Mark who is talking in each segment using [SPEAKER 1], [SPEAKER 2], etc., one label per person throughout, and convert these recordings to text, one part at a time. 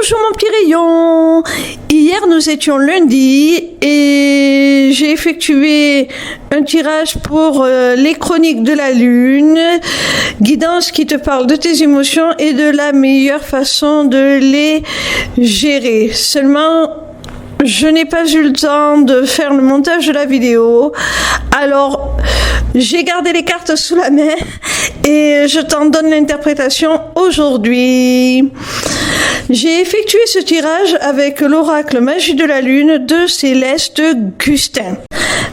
[SPEAKER 1] Bonjour mon petit rayon. Hier nous étions lundi et j'ai effectué un tirage pour les chroniques de la lune, guidance qui te parle de tes émotions et de la meilleure façon de les gérer. Seulement, je n'ai pas eu le temps de faire le montage de la vidéo, alors j'ai gardé les cartes sous la main et je t'en donne l'interprétation aujourd'hui. J'ai effectué ce tirage avec l'oracle Magie de la Lune de Céleste Gustin.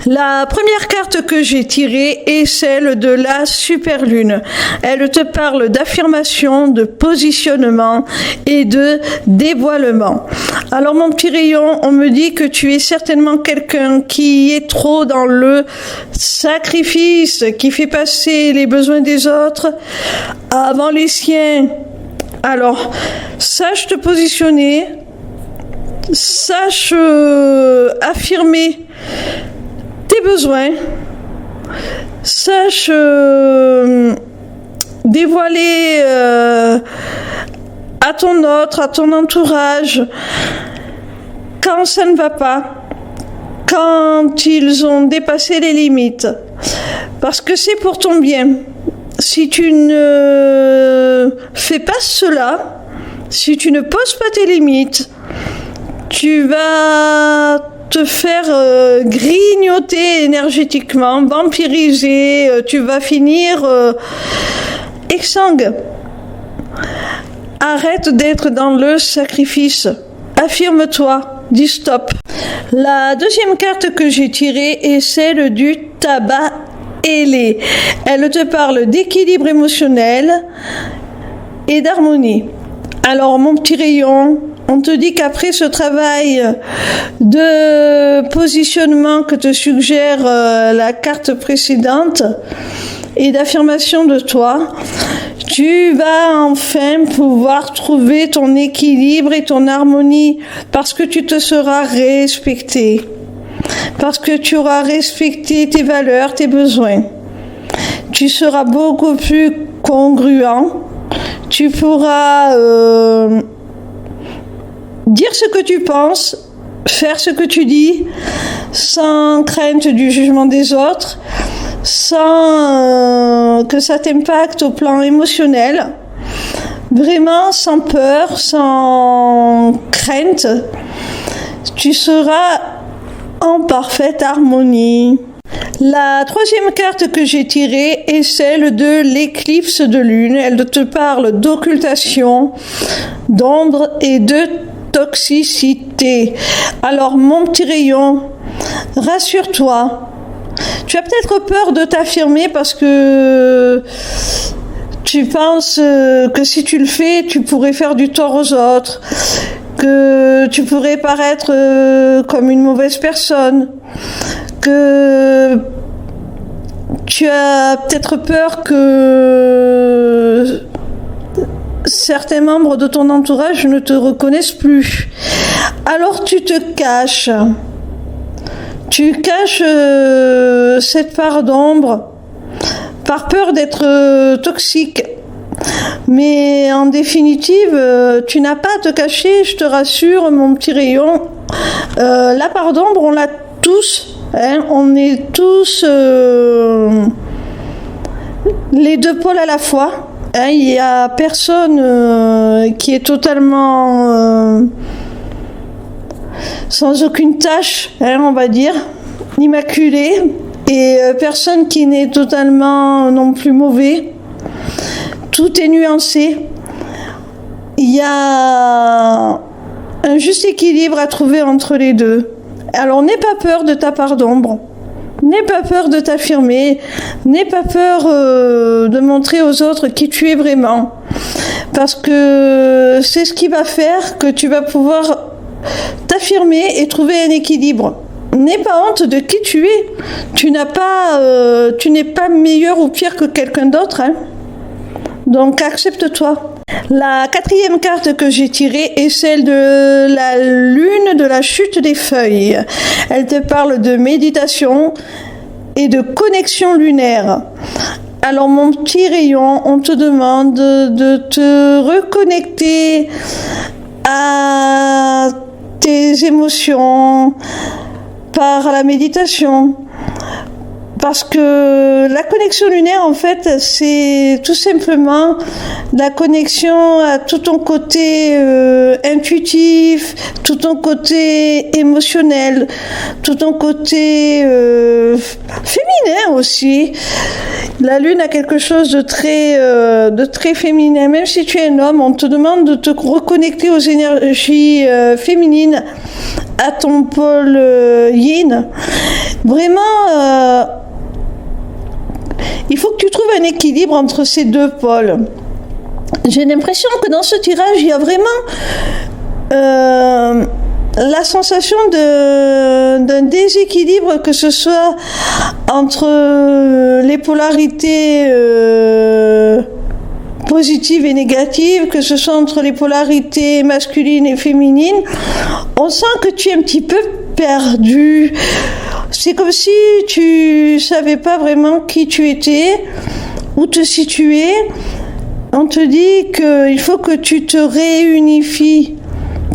[SPEAKER 1] La première carte que j'ai tirée est celle de la super lune. Elle te parle d'affirmation, de positionnement et de dévoilement. Alors mon petit rayon, on me dit que tu es certainement quelqu'un qui est trop dans le sacrifice, qui fait passer les besoins des autres avant les siens. Alors, sache te positionner, sache affirmer tes besoins, sache dévoiler à ton autre, à ton entourage, quand ça ne va pas, quand ils ont dépassé les limites, parce que c'est pour ton bien. Si tu ne fais pas cela, si tu ne poses pas tes limites, tu vas te faire grignoter énergétiquement, vampiriser, tu vas finir exsangue. Arrête d'être dans le sacrifice. Affirme-toi, dis stop. La deuxième carte que j'ai tirée est celle du tabac ailé. Elle te parle d'équilibre émotionnel et d'harmonie. Alors mon petit rayon, on te dit qu'après ce travail de positionnement que te suggère la carte précédente et d'affirmation de toi, tu vas enfin pouvoir trouver ton équilibre et ton harmonie parce que tu te seras respecté. Parce que tu auras respecté tes valeurs, tes besoins. Tu seras beaucoup plus congruent. Tu pourras dire ce que tu penses, faire ce que tu dis, sans crainte du jugement des autres, sans que ça t'impacte au plan émotionnel. Vraiment sans peur, sans crainte. Tu seras en parfaite harmonie. La troisième carte que j'ai tirée est celle de l'éclipse de lune. Elle te parle d'occultation, d'ombre et de toxicité. Alors mon petit rayon, rassure-toi. Tu as peut-être peur de t'affirmer parce que tu penses que si tu le fais, tu pourrais faire du tort aux autres, que tu pourrais paraître comme une mauvaise personne, que tu as peut-être peur que certains membres de ton entourage ne te reconnaissent plus. Alors tu te caches. Tu caches cette part d'ombre par peur d'être toxique. Mais en définitive, tu n'as pas à te cacher, je te rassure, mon petit rayon. La part d'ombre, on l'a tous. Hein, on est tous les deux pôles à la fois. Hein, il n'y a personne qui est totalement sans aucune tâche, hein, on va dire, immaculé, et personne qui n'est totalement non plus mauvais. Tout est nuancé. Il y a un juste équilibre à trouver entre les deux. Alors n'aie pas peur de ta part d'ombre. N'aie pas peur de t'affirmer. N'aie pas peur de montrer aux autres qui tu es vraiment. Parce que c'est ce qui va faire que tu vas pouvoir t'affirmer et trouver un équilibre. N'aie pas honte de qui tu es. Tu n'es pas meilleur ou pire que quelqu'un d'autre, hein. Donc accepte-toi. La quatrième carte que j'ai tirée est celle de la lune de la chute des feuilles. Elle te parle de méditation et de connexion lunaire. Alors mon petit rayon, on te demande de te reconnecter à tes émotions par la méditation. Parce que la connexion lunaire, en fait, c'est tout simplement la connexion à tout ton côté intuitif, tout ton côté émotionnel, tout ton côté féminin aussi. La lune a quelque chose de très féminin. Même si tu es un homme, on te demande de te reconnecter aux énergies féminines, à ton pôle yin. Vraiment, il faut que tu trouves un équilibre entre ces deux pôles. J'ai l'impression que dans ce tirage, il y a vraiment la sensation d'un déséquilibre, que ce soit entre les polarités positives et négatives, que ce soit entre les polarités masculines et féminines. On sent que tu es un petit peu perdu. C'est comme si tu savais pas vraiment qui tu étais, où te situer. On te dit qu'il faut que tu te réunifies,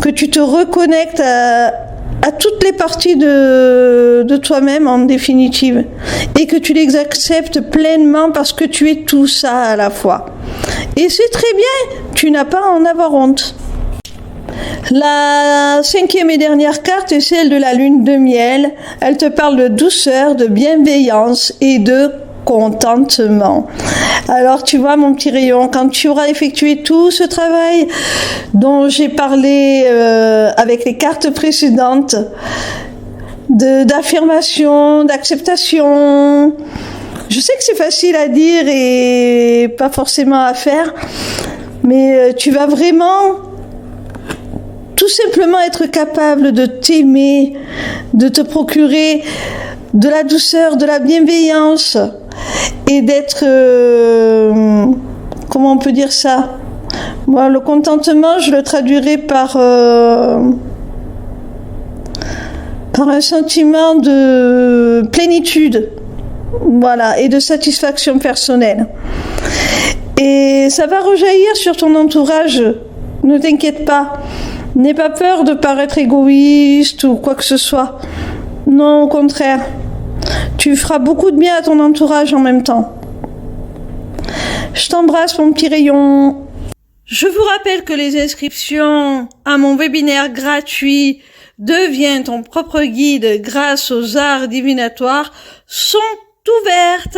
[SPEAKER 1] que tu te reconnectes à toutes les parties de toi-même en définitive, et que tu les acceptes pleinement parce que tu es tout ça à la fois. Et c'est très bien, tu n'as pas à en avoir honte. La 5e et dernière carte est celle de la lune de miel. Elle te parle de douceur, de bienveillance et de contentement. Alors tu vois mon petit rayon, quand tu auras effectué tout ce travail dont j'ai parlé avec les cartes précédentes, d'affirmation, d'acceptation, je sais que c'est facile à dire et pas forcément à faire, mais tu vas vraiment tout simplement être capable de t'aimer, de te procurer de la douceur, de la bienveillance, et d'être, comment on peut dire ça? Moi, le contentement, je le traduirais par un sentiment de plénitude, voilà, et de satisfaction personnelle. Et ça va rejaillir sur ton entourage, ne t'inquiète pas. N'aie pas peur de paraître égoïste ou quoi que ce soit. Non, au contraire. Tu feras beaucoup de bien à ton entourage en même temps. Je t'embrasse, mon petit rayon. Je vous rappelle que les inscriptions à mon webinaire gratuit « Deviens ton propre guide grâce aux arts divinatoires » sont ouvertes.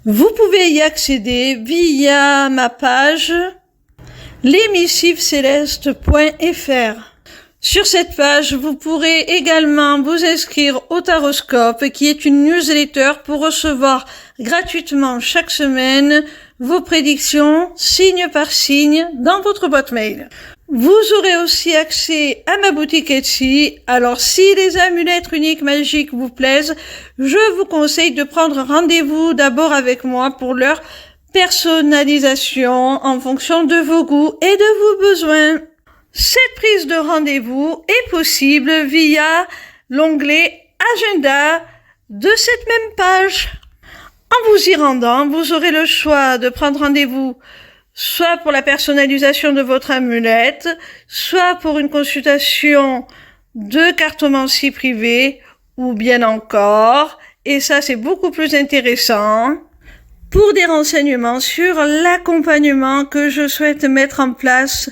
[SPEAKER 1] Vous pouvez y accéder via ma page lesmissivescélestes.fr. Sur cette page, vous pourrez également vous inscrire au Taroscope, qui est une newsletter pour recevoir gratuitement chaque semaine vos prédictions, signe par signe, dans votre boîte mail. Vous aurez aussi accès à ma boutique Etsy. Alors, si les amulettes runiques magiques vous plaisent, je vous conseille de prendre rendez-vous d'abord avec moi pour leur personnalisation en fonction de vos goûts et de vos besoins. Cette prise de rendez-vous est possible via l'onglet Agenda de cette même page. En vous y rendant, vous aurez le choix de prendre rendez-vous soit pour la personnalisation de votre amulette, soit pour une consultation de cartomancie privée, ou bien encore, et ça c'est beaucoup plus intéressant, pour des renseignements sur l'accompagnement que je souhaite mettre en place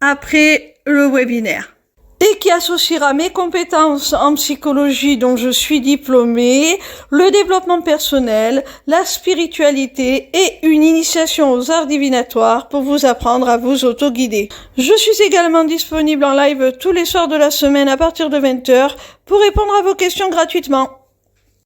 [SPEAKER 1] après le webinaire, et qui associera mes compétences en psychologie dont je suis diplômée, le développement personnel, la spiritualité et une initiation aux arts divinatoires pour vous apprendre à vous auto-guider. Je suis également disponible en live tous les soirs de la semaine à partir de 20h pour répondre à vos questions gratuitement.